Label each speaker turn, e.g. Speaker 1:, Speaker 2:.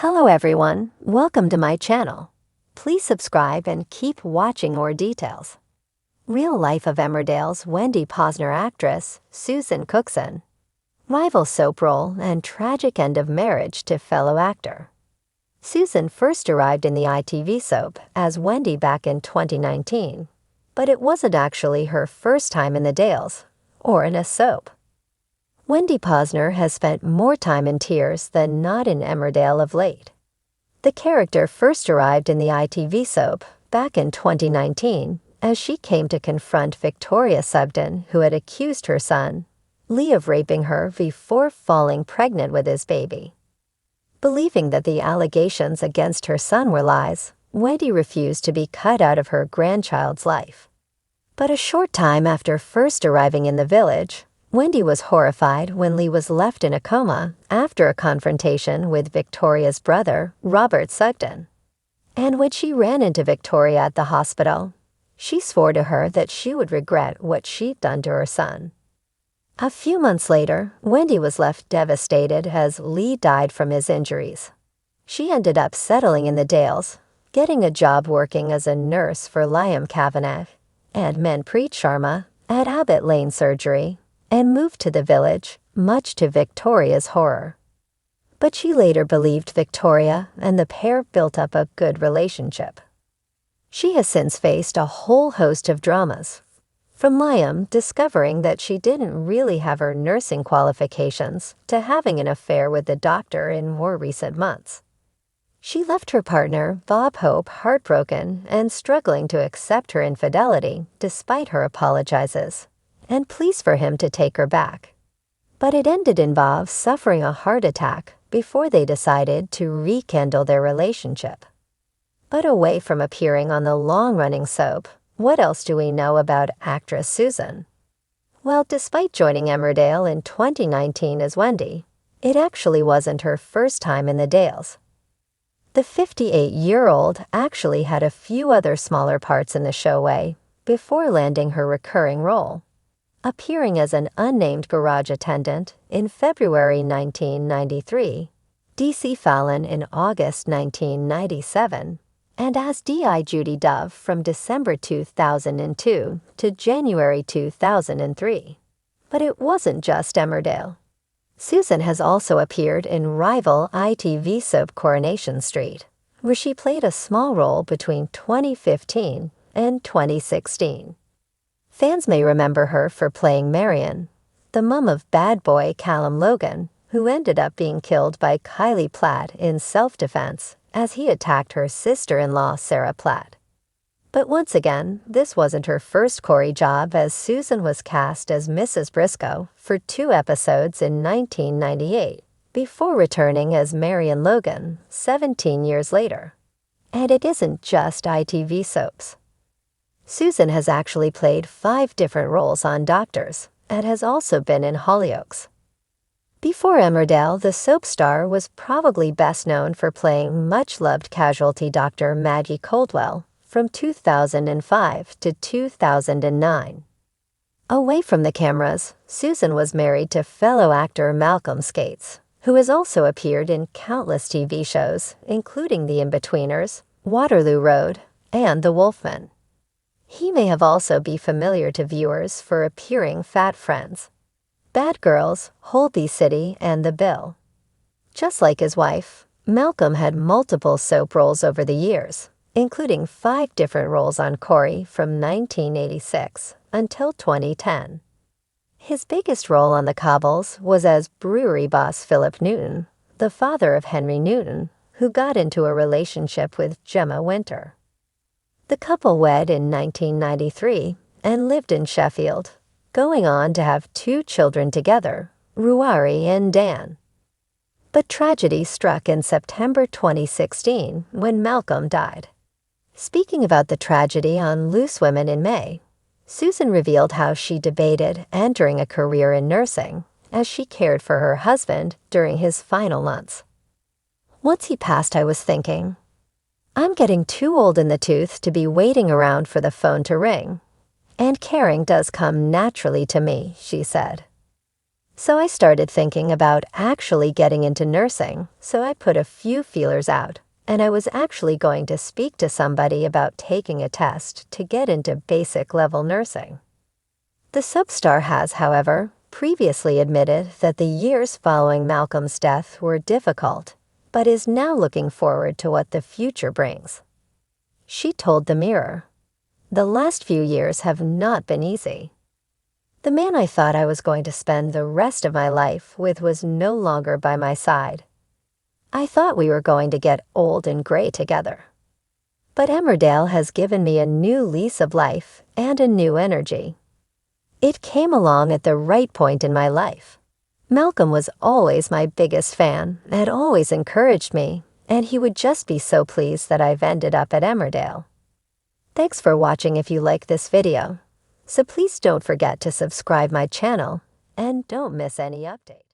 Speaker 1: Hello everyone, welcome to my channel. Please subscribe and keep watching more details. Real life of Emmerdale's Wendy Posner actress, Susan Cookson. Rival soap role and tragic end of marriage to fellow actor. Susan first arrived in the ITV soap as Wendy back in 2019, but it wasn't actually her first time in the Dales, or in a soap. Wendy Posner has spent more time in tears than not in Emmerdale of late. The character first arrived in the ITV soap back in 2019 as she came to confront Victoria Sugden, who had accused her son, Lee, of raping her before falling pregnant with his baby. Believing that the allegations against her son were lies, Wendy refused to be cut out of her grandchild's life. But a short time after first arriving in the village, Wendy was horrified when Lee was left in a coma after a confrontation with Victoria's brother, Robert Sugden. And when she ran into Victoria at the hospital, she swore to her that she would regret what she'd done to her son. A few months later, Wendy was left devastated as Lee died from his injuries. She ended up settling in the Dales, getting a job working as a nurse for Liam Kavanagh and Manpreet Sharma at Abbott Lane Surgery, and moved to the village, much to Victoria's horror. But she later believed Victoria, and the pair built up a good relationship. She has since faced a whole host of dramas, from Liam discovering that she didn't really have her nursing qualifications to having an affair with the doctor in more recent months. She left her partner, Bob Hope, heartbroken and struggling to accept her infidelity despite her apologizes, and pleas for him to take her back. But it ended in Bob suffering a heart attack before they decided to rekindle their relationship. But away from appearing on the long-running soap, what else do we know about actress Susan? Well, despite joining Emmerdale in 2019 as Wendy, it actually wasn't her first time in the Dales. The 58-year-old actually had a few other smaller parts in the showway before landing her recurring role, appearing as an unnamed garage attendant in February 1993, DC Fallon in August 1997, and as D.I. Judy Dove from December 2002 to January 2003. But it wasn't just Emmerdale. Susan has also appeared in rival ITV soap Coronation Street, where she played a small role between 2015 and 2016. Fans may remember her for playing Marion, the mum of bad boy Callum Logan, who ended up being killed by Kylie Platt in self-defense as he attacked her sister-in-law Sarah Platt. But once again, this wasn't her first Corey job, as Susan was cast as Mrs. Briscoe for 2 episodes in 1998, before returning as Marion Logan 17 years later. And it isn't just ITV soaps. Susan has actually played 5 different roles on Doctors and has also been in Hollyoaks. Before Emmerdale, the soap star was probably best known for playing much-loved casualty Dr. Maggie Coldwell from 2005 to 2009. Away from the cameras, Susan was married to fellow actor Malcolm Skates, who has also appeared in countless TV shows, including The In-Betweeners, Waterloo Road, and The Wolfman. He may have also be familiar to viewers for appearing Fat Friends, Bad Girls, Holby City, and The Bill. Just like his wife, Malcolm had multiple soap roles over the years, including 5 different roles on Corey from 1986 until 2010. His biggest role on the cobbles was as brewery boss Philip Newton, the father of Henry Newton, who got into a relationship with Gemma Winter. The couple wed in 1993 and lived in Sheffield, going on to have 2 children together, Ruari and Dan. But tragedy struck in September 2016 when Malcolm died. Speaking about the tragedy on Loose Women in May, Susan revealed how she debated entering a career in nursing as she cared for her husband during his final months. Once he passed, I was thinking, I'm getting too old in the tooth to be waiting around for the phone to ring, and caring does come naturally to me, she said. So I started thinking about actually getting into nursing, so I put a few feelers out, and I was actually going to speak to somebody about taking a test to get into basic level nursing. The substar has, however, previously admitted that the years following Malcolm's death were difficult, but is now looking forward to what the future brings. She told the Mirror, "The last few years have not been easy. The man I thought I was going to spend the rest of my life with was no longer by my side. I thought we were going to get old and gray together. But Emmerdale has given me a new lease of life and a new energy. It came along at the right point in my life. Malcolm was always my biggest fan, had always encouraged me, and he would just be so pleased that I've ended up at Emmerdale." Thanks for watching. If you like this video, so please don't forget to subscribe my channel and don't miss any updates.